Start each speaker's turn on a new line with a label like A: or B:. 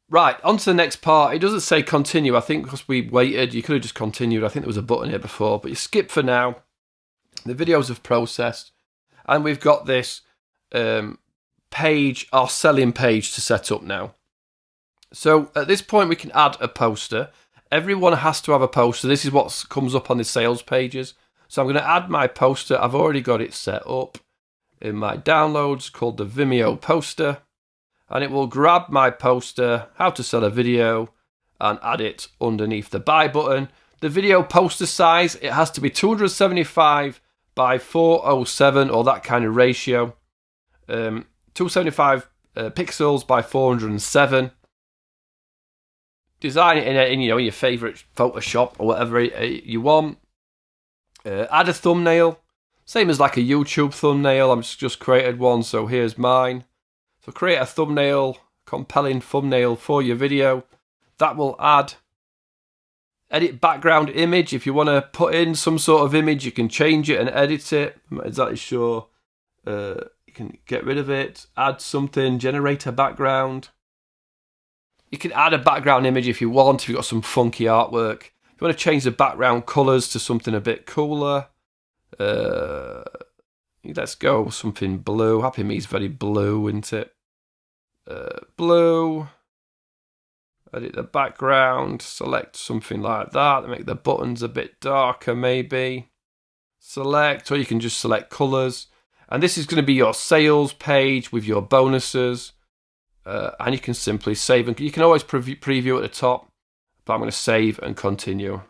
A: Right, on to the next part. It doesn't say continue. I think because we waited, you could have just continued. I think there was a button here before, but you skip for now. The videos have processed, and we've got this page, our selling page, to set up now. So at this point, we can add a poster. Everyone has to have a poster. This is what comes up on the sales pages. So I'm going to add my poster. I've already got it set up in my downloads called the Vimeo poster. And it will grab my poster, how to sell a video, and add it underneath the buy button. The video poster size, it has to be 275 by 407 or that kind of ratio. 275 pixels by 407. Design it in your favourite Photoshop or whatever you want. Add a thumbnail, same as like a YouTube thumbnail. I'm just created one, so here's mine. So create a thumbnail, compelling thumbnail for your video. That will add. Edit background image. If you want to put in some sort of image, you can change it and edit it. I'm not exactly sure. You can get rid of it. Add something. Generate a background. You can add a background image if you want, if you've got some funky artwork. If you want to change the background colours to something a bit cooler. Let's go something blue. Happy Me's very blue, isn't it? Blue. Edit the background. Select something like that. Make the buttons a bit darker, maybe. Select, or you can just select colours. And this is going to be your sales page with your bonuses. And you can simply save. And you can always preview at the top. But I'm going to save and continue.